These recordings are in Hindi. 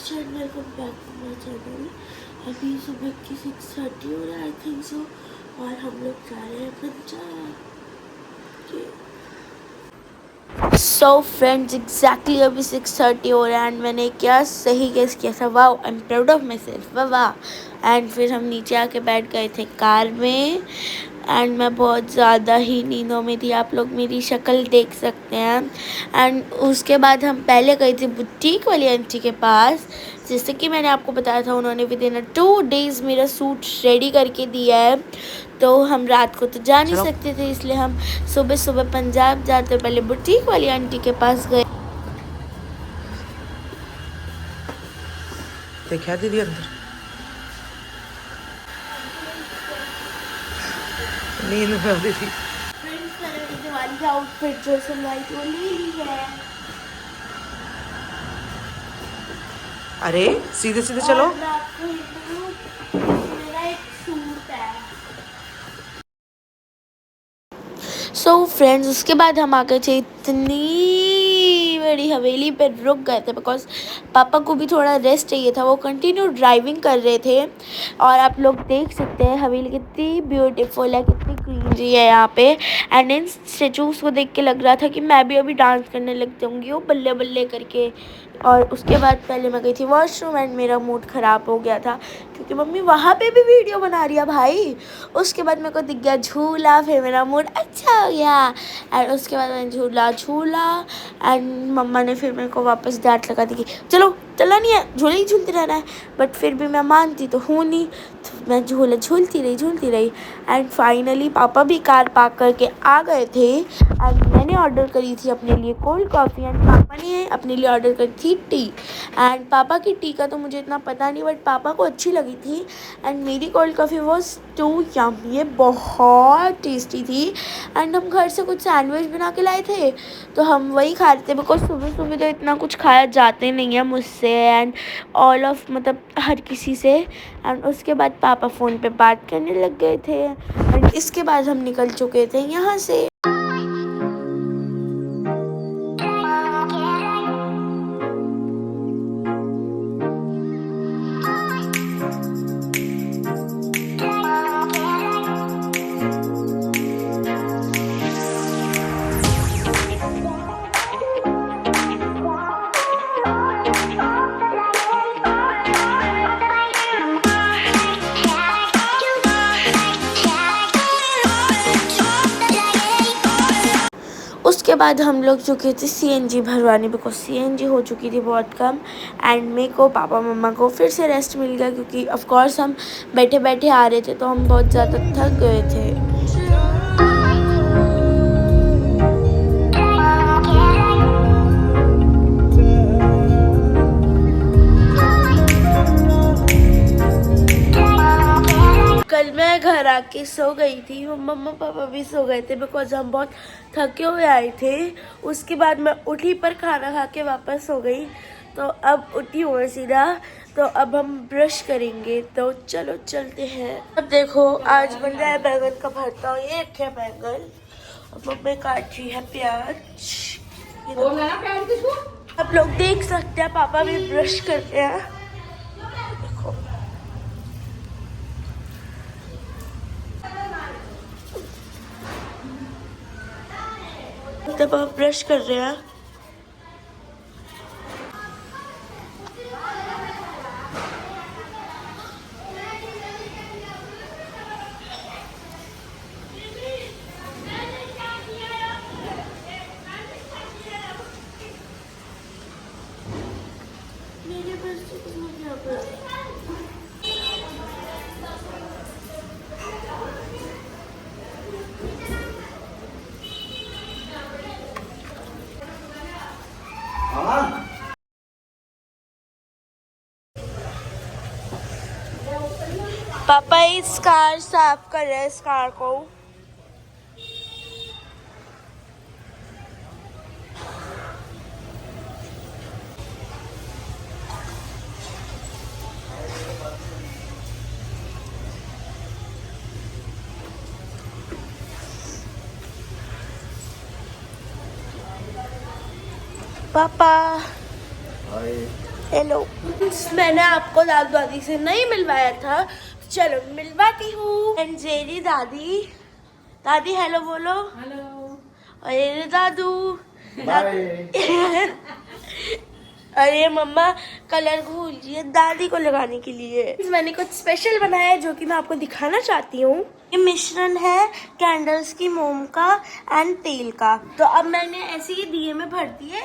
And welcome back to my channel. अभी सुबह की 6:30 हो रहा है आई थिंक सो, और हम लोग जा रहे हैं पंजाब। सो फ्रेंड्स एग्जैक्टली अभी 6:30 हो रहा है एंड मैंने क्या सही गेस किया था। वाह, I am proud of my self, वाह। एंड फिर हम नीचे आके बैठ गए थे कार में एंड मैं बहुत ज़्यादा ही नींदों में थी, आप लोग मेरी शक्ल देख सकते हैं। एंड उसके बाद हम पहले गए थे बुटीक वाली आंटी के पास, जैसे कि मैंने आपको बताया था उन्होंने विद इन 2 days मेरा सूट रेडी करके दिया है। तो हम रात को तो जा नहीं सकते थे, इसलिए हम सुबह सुबह पंजाब जाते पहले बुटीक वाली आंटी के पास गए। देखा दीदी अंदर नींद में होती थी। फ्रेंड्स मैंने दिवाली का आउटफिट जो सिलवाई थी वो ले ली है। अरे सीधे सीधे चलो। और मैं आपको ये बोलूं, मेरा एक सूट है। सो फ्रेंड्स उसके बाद हम आ गए थे इतनी बड़ी हवेली पे, रुक गए थे बिकॉज पापा को भी थोड़ा रेस्ट चाहिए था, वो कंटिन्यू ड्राइविंग कर रहे थे। और आप लोग देख सकते हैं हवेली कितनी ब्यूटीफुल है, कितनी ग्रीनरी है यहाँ पे। एंड इन स्टेचूज को देख के लग रहा था कि मैं भी अभी डांस करने लग जाऊँगी वो बल्ले बल्ले करके। और उसके बाद पहले मैं गई थी वॉशरूम एंड मेरा मूड ख़राब हो गया था क्योंकि मम्मी वहाँ पे भी वीडियो बना रही है भाई। उसके बाद मेरे को दिख गया झूला, फिर मेरा मूड अच्छा हो गया। एंड उसके बाद मैंने झूला एंड मम्मा ने फिर मेरे को वापस डांट लगा दी कि चलो चला नहीं है, झूले ही झूलते रहना है। बट फिर भी मैं मानती तो हूँ नहीं, तो मैं झूला झूलती रही। एंड फाइनली पापा भी कार पार्क करके आ गए थे एंड मैंने ऑर्डर करी थी अपने लिए कोल्ड कॉफ़ी एंड पापा ने अपने लिए ऑर्डर करी थी टी। एंड पापा की टी का तो मुझे इतना पता नहीं, बट पापा को अच्छी लगी थी। एंड मेरी कोल्ड कॉफ़ी वॉज टू यम, ये बहुत टेस्टी थी। एंड हम घर से कुछ सैंडविच बना के लाए थे तो हम वही खा रहे थे बिकॉज सुबह सुबह तो इतना कुछ खाया जाते नहीं है मुझसे एंड ऑल ऑफ मतलब हर किसी से। एंड उसके बाद पापा फ़ोन पे बात करने लग गए थे एंड इसके बाद हम निकल चुके थे यहाँ से। उसके बाद हम लोग चुके थे CNG भरवाने बिकॉज CNG हो चुकी थी बहुत कम। एंड मेरे को पापा मम्मा को फिर से रेस्ट मिल गया क्योंकि ऑफ कोर्स हम बैठे बैठे आ रहे थे तो हम बहुत ज़्यादा थक गए थे। कल मैं घर आके सो गई थी, मम्मा पापा भी सो गए थे बिकॉज हम बहुत थके हुए आए थे। उसके बाद मैं उठी पर खाना खा के वापस सो गई, तो अब उठी हूँ सीधा। तो अब हम ब्रश करेंगे, तो चलो चलते हैं। अब देखो आज बन रहा है बैंगन का भरता, ये रखे बैंगन और मम्मी काट रही है प्याज। आप लोग देख सकते हैं पापा भी ब्रश करते हैं, देखो। तब आप ब्रश कर रहे हैं। मेरे बस पापा इस कार साफ कर रहे हैं, इस कार को। पापा हाय। हेलो, मैंने आपको दादू दादी से नहीं मिलवाया था, चलो मिलवाती हूँ। जेरी दादी, दादी हेलो बोलो। हेलो। अरे दादू, अरे मम्मा कलर भूल गई दादी को लगाने के लिए। मैंने कुछ स्पेशल बनाया है जो कि मैं आपको दिखाना चाहती हूँ। ये मिश्रण है कैंडल्स की, मोम का एंड तेल का। तो अब मैंने ऐसे ही दिए में भर दिए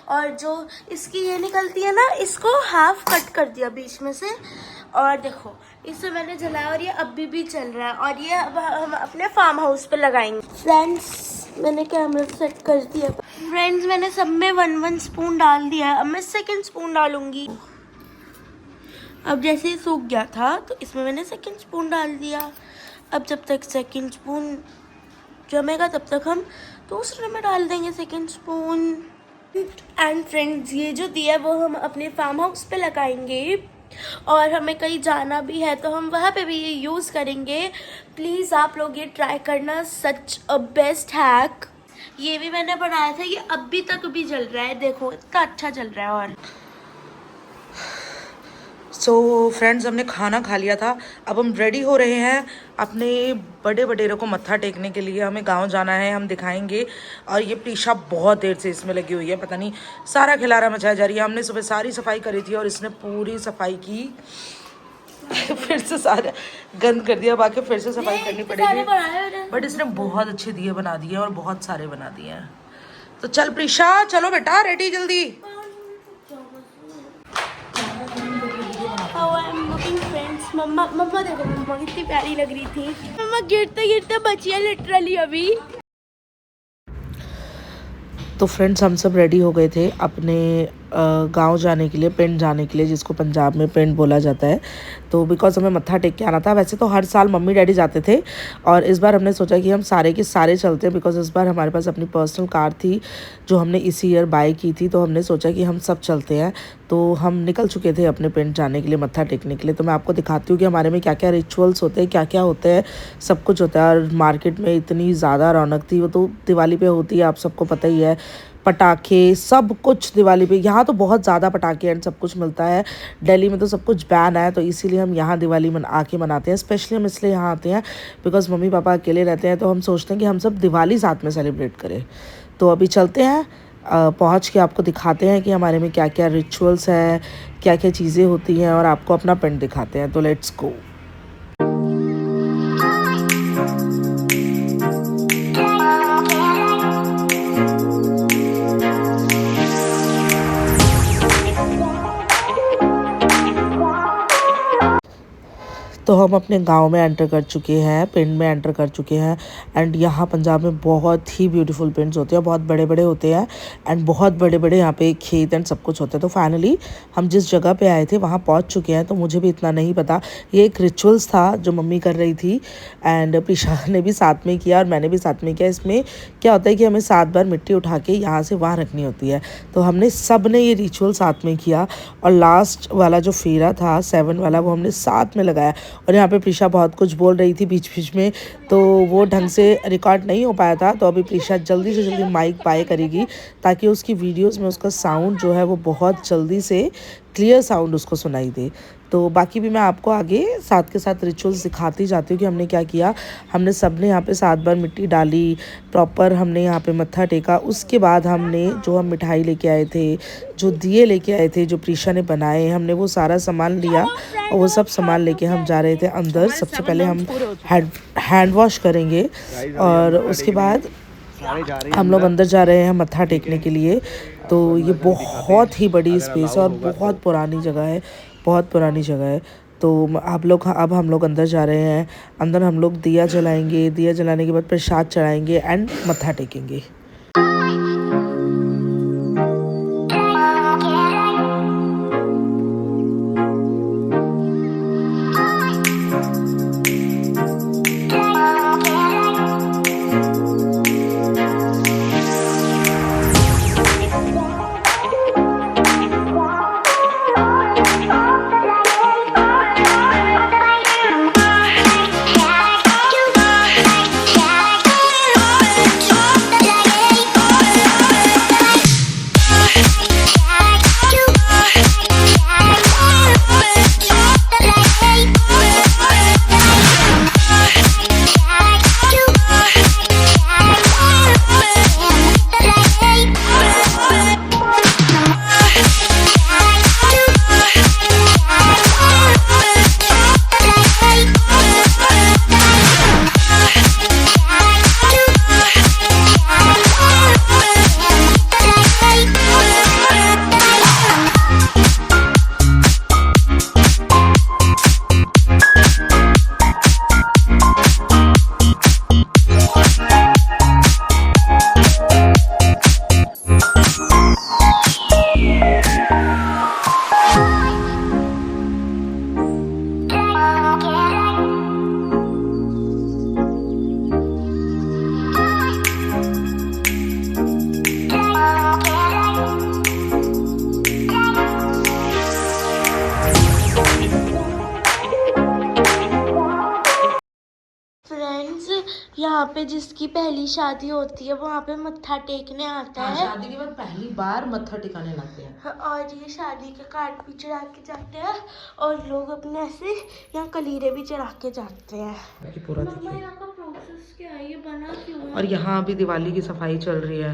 और जो इसकी ये निकलती है ना, इसको हाफ कट कर दिया बीच में से। और देखो इसे मैंने जलाया और ये अभी भी चल रहा है और ये अब हम अपने फार्म हाउस पे लगाएंगे। फ्रेंड्स मैंने कैमरा सेट कर दिया। फ्रेंड्स मैंने सब में 1-1 स्पून डाल दिया है। अब मैं सेकंड स्पून डालूंगी। अब जैसे ही सूख गया था तो इसमें मैंने सेकंड स्पून डाल दिया। अब जब तक सेकंड स्पून जमेगा तब तक हम दूसरे में डाल देंगे सेकंड स्पून। एंड फ्रेंड्स ये जो दिया वो हम अपने फार्म हाउस पे लगाएंगे और हमें कहीं जाना भी है तो हम वहाँ पे भी ये यूज़ करेंगे। प्लीज़ आप लोग ये ट्राई करना, सच अ बेस्ट हैक। ये भी मैंने बनाया था, ये अभी तक भी जल रहा है, देखो इतना अच्छा जल रहा है। और सो फ्रेंड्स हमने खाना खा लिया था, अब हम रेडी हो रहे हैं अपने बड़े बडेरों को मत्था टेकने के लिए। हमें गांव जाना है, हम दिखाएंगे। और ये प्रीशा बहुत देर से इसमें लगी हुई है, पता नहीं सारा खिलारा मचाया जा रही है। हमने सुबह सारी सफाई करी थी और इसने पूरी सफाई की फिर से सारा गंद कर दिया, बाकी फिर से सफाई करनी पड़ेगी। बट इसने बहुत अच्छे दिए बना दिए और बहुत सारे बना दिए हैं। तो चल प्रीशा, चलो बेटा रेडी जल्दी। फ्रेंड्स मम्मा देखो, मम्मा कितनी प्यारी लग रही थी। मम्मा गिरते गिरते बची है लिटरली अभी। तो फ्रेंड्स हम सब रेडी हो गए थे अपने गांव जाने के लिए, पिंड जाने के लिए, जिसको पंजाब में पिंड बोला जाता है। तो बिकॉज हमें मत्था टेक के आना था। वैसे तो हर साल मम्मी डैडी जाते थे और इस बार हमने सोचा कि हम सारे के सारे चलते हैं, बिकॉज इस बार हमारे पास अपनी पर्सनल कार थी जो हमने इसी ईयर बाय की थी। तो हमने सोचा कि हम सब चलते हैं। तो हम निकल चुके थे अपने पिंड जाने के लिए, मत्था टेकने के लिए। तो मैं आपको दिखाती हूँ कि हमारे में क्या क्या रिचुअल्स होते हैं, क्या क्या होते हैं, सब कुछ होता है। और मार्केट में इतनी ज़्यादा रौनक थी, वो तो दिवाली पे होती है, आप सबको पता ही है। पटाखे सब कुछ दिवाली पे, यहाँ तो बहुत ज़्यादा पटाखे एंड सब कुछ मिलता है। दिल्ली में तो सब कुछ बैन है, तो इसीलिए हम यहाँ दिवाली आके मनाते हैं। स्पेशली हम इसलिए यहाँ आते हैं बिकॉज मम्मी पापा अकेले रहते हैं, तो हम सोचते हैं कि हम सब दिवाली साथ में सेलिब्रेट करें। तो अभी चलते हैं, पहुँच के आपको दिखाते हैं कि हमारे में क्या क्या रिचुअल्स हैं, क्या क्या चीज़ें होती हैं, और आपको अपना पिंड दिखाते हैं। तो लेट्स गो। तो हम अपने गांव में एंटर कर चुके हैं, पिंड में एंटर कर चुके हैं। एंड यहाँ पंजाब में बहुत ही ब्यूटीफुल पिंड्स होते हैं, बहुत बड़े बड़े होते हैं एंड बहुत बड़े बड़े यहाँ पे खेत एंड सब कुछ होता है। तो फाइनली हम जिस जगह पे आए थे वहाँ पहुँच चुके हैं। तो मुझे भी इतना नहीं पता, ये एक रिचुअल्स था जो मम्मी कर रही थी एंड प्रीशा ने भी साथ में किया और मैंने भी साथ में किया। इसमें क्या होता है कि हमें 7 बार मिट्टी उठा के यहाँ से वहाँ रखनी होती है। तो हमने सब ने ये रिचुअल साथ में किया और लास्ट वाला जो फेरा था 7 वाला, वो हमने साथ में लगाया। और यहाँ पे प्रीशा बहुत कुछ बोल रही थी बीच बीच में, तो वो ढंग से रिकॉर्ड नहीं हो पाया था। तो अभी प्रीशा जल्दी से जल्दी माइक बाय करेगी ताकि उसकी वीडियोस में उसका साउंड जो है वो बहुत जल्दी से क्लियर साउंड उसको सुनाई दे। तो बाकी भी मैं आपको आगे साथ के साथ रिचुअल्स दिखाती जाती हूँ कि हमने क्या किया। हमने सब ने यहाँ पे 7 बार मिट्टी डाली, प्रॉपर हमने यहाँ पे मत्था टेका। उसके बाद हमने जो हम मिठाई लेके आए थे, जो दिए लेके आए थे, जो प्रीशा ने बनाए, हमने वो सारा सामान लिया और वो सब सामान लेके हम जा रहे थे अंदर। सबसे पहले हम हैंड वॉश करेंगे और उसके बाद हम लोग अंदर जा रहे हैं मत्था टेकने के लिए। तो ये बहुत ही बड़ी स्पेस है और बहुत पुरानी जगह है, बहुत पुरानी जगह है। तो अब हम लोग अंदर जा रहे हैं। अंदर हम लोग दिया जलाएंगे, दिया जलाने के बाद प्रसाद चढ़ाएंगे एंड मत्था टेकेंगे। यहाँ पे जिसकी पहली शादी होती है वहाँ पे मत्था टेकने आता है। शादी के बाद पहली बार मत्था टिकाने लाते हैं। और ये शादी के कार्ड भी चढ़ा के जाते हैं और लोग अपने ऐसे यहाँ कलीरे भी चढ़ा के जाते हैं। पूरा मम्मा यहाँ का प्रोसेस क्या है, ये बना क्यों है? और यहाँ अभी दिवाली की सफाई चल रही है।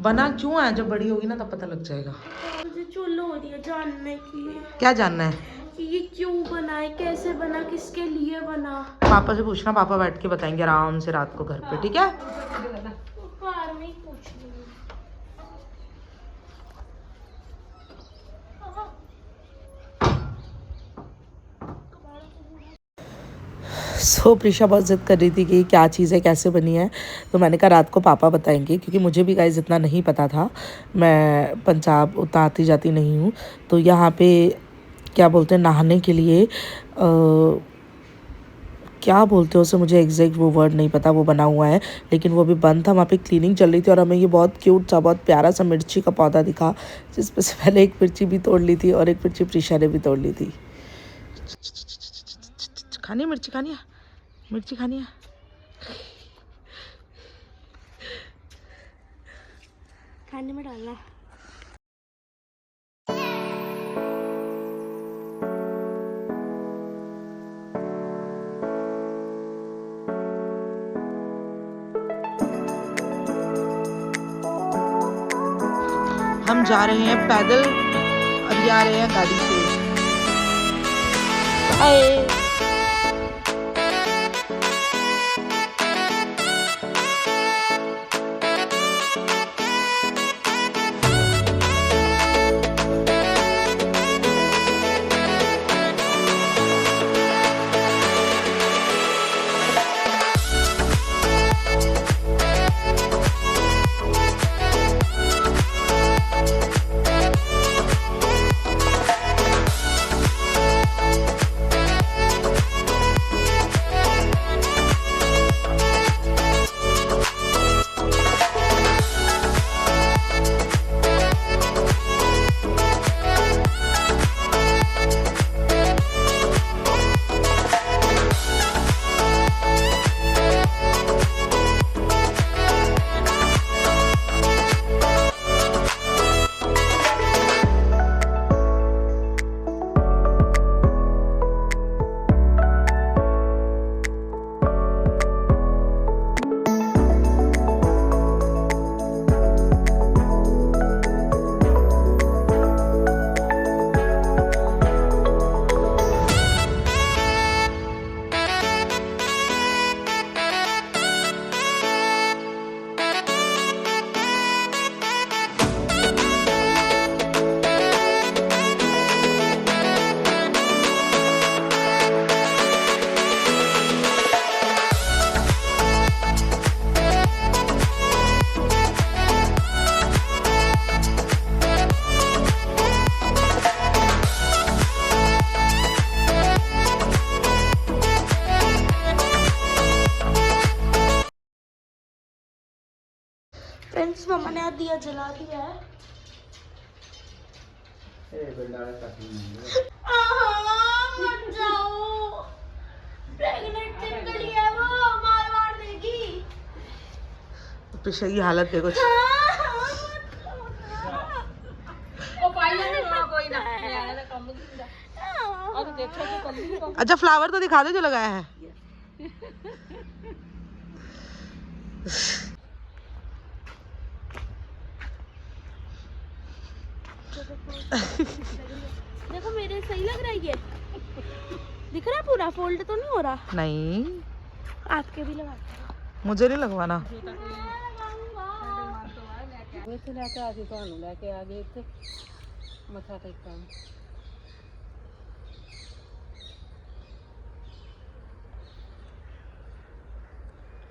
बना क्यों है, जब बड़ी होगी ना तब पता लग जाएगा। मुझे चुल हो रही है जानने की। क्या जानना है? कि ये क्यों बना है, कैसे बना, किसके लिए बना। पापा से पूछना, पापा बैठ के बताएंगे आराम से रात को घर पे, ठीक है? कार में ही पूछ लूंगी। प्रीशा बहुत ज़िद कर रही थी कि क्या चीज़ है, कैसे बनी है। तो मैंने कहा रात को पापा बताएंगे, क्योंकि मुझे भी गाइस इतना नहीं पता था। मैं पंजाब उतना आती जाती नहीं हूँ। तो यहाँ पे क्या बोलते हैं, नहाने के लिए क्या बोलते हैं उसे, मुझे एग्जैक्ट वो वर्ड नहीं पता, वो बना हुआ है। लेकिन वो भी बंद था, वहाँ पे क्लीनिंग चल रही थी। और हमें ये बहुत क्यूट सा, बहुत प्यारा सा मिर्ची का पौधा दिखा, जिसमें से पहले एक मिर्ची भी तोड़ ली थी और एक मिर्ची प्रीशा ने भी तोड़ ली थी। खानी है मिर्ची, खानी है मिर्ची, खानी है। खाने में डालना। हम जा रहे हैं पैदल और ये आ रहे हैं गाड़ी से। बाय। फ्रेंड्स मम्मा ने दिया जला दिया है। मत जाओ, प्रेग्नेंट निकली है वो, मार देगी। प्रीशा की हालत देखो। अच्छा फ्लावर तो दिखा दे जो लगाया है। देखो मेरे सही लग रहा है, ये दिख रहा है पूरा, फोल्ड तो नहीं हो रहा? नहीं, आपके भी लगा, मुझे नहीं लगवाना।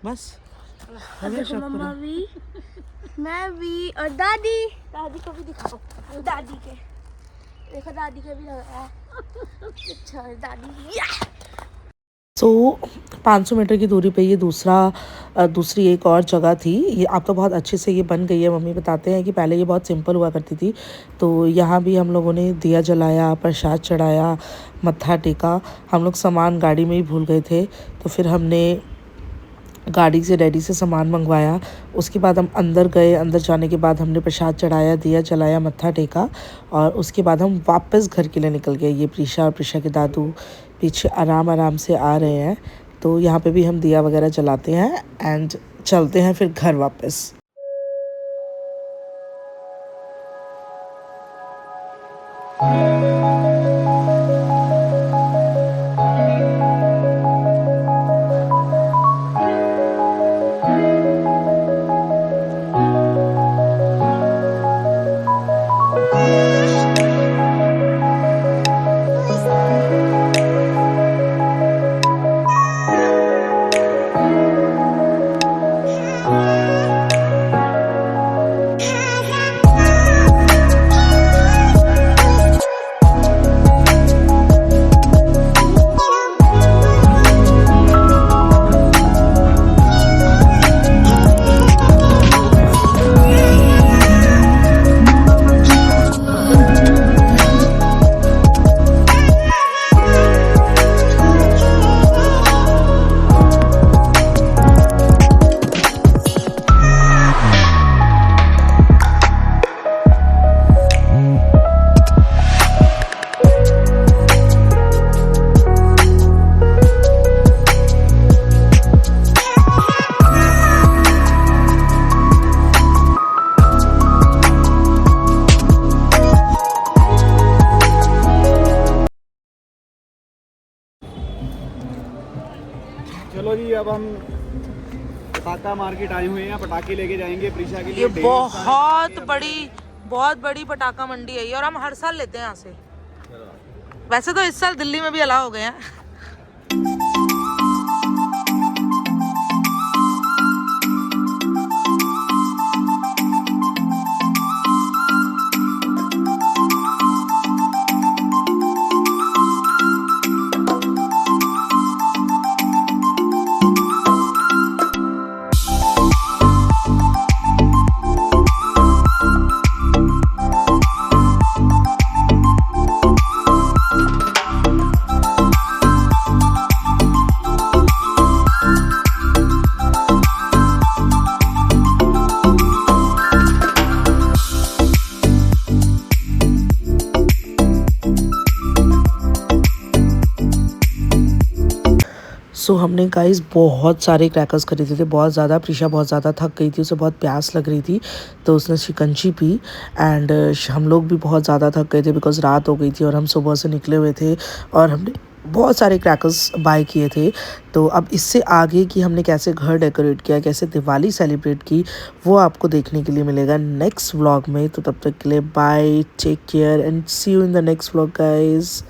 बस देखो मम्मा भी, मैं भी, और दादी को भी दिखाओ। दादी के देखो, दादी के भी लगा है। अच्छा दादी। सो 500 मीटर की दूरी पे ये दूसरी एक और जगह थी। ये अब तो बहुत अच्छे से ये बन गई है। मम्मी बताते हैं कि पहले ये बहुत सिंपल हुआ करती थी। तो यहाँ भी हम लोगों ने दिया जलाया, प्रसाद चढ़ाया, मत्था टेका। हम लोग सामान गाड़ी में ही भूल गए थे, तो फिर हमने गाड़ी से डैडी से सामान मंगवाया। उसके बाद हम अंदर गए। अंदर जाने के बाद हमने प्रसाद चढ़ाया, दिया जलाया, मत्था टेका और उसके बाद हम वापस घर के लिए निकल गए। ये प्रीशा और प्रीशा के दादू पीछे आराम आराम से आ रहे हैं। तो यहाँ पे भी हम दिया वगैरह जलाते हैं एंड चलते हैं फिर घर वापस। चलो जी, अब हम पटाखा मार्केट आए हुए हैं। पटाखे लेके जाएंगे प्रीशा के लिए। ये बहुत बड़ी पटाखा मंडी है ये, और हम हर साल लेते हैं यहाँ से। वैसे तो इस साल दिल्ली में भी अलाउ हो गए हैं। सो हमने गाइस बहुत सारे क्रैकर्स खरीदे थे, बहुत ज़्यादा। प्रीशा बहुत ज़्यादा थक गई थी, उसे बहुत प्यास लग रही थी, तो उसने शिकंजी पी। एंड हम लोग भी बहुत ज़्यादा थक गए थे बिकॉज़ रात हो गई थी और हम सुबह से निकले हुए थे और हमने बहुत सारे क्रैकर्स बाय किए थे। तो अब इससे आगे कि हमने कैसे घर डेकोरेट किया, कैसे दिवाली सेलिब्रेट की, वो आपको देखने के लिए मिलेगा नेक्स्ट व्लॉग में। तो तब तक के लिए bye, take care and see you in the next vlog guys.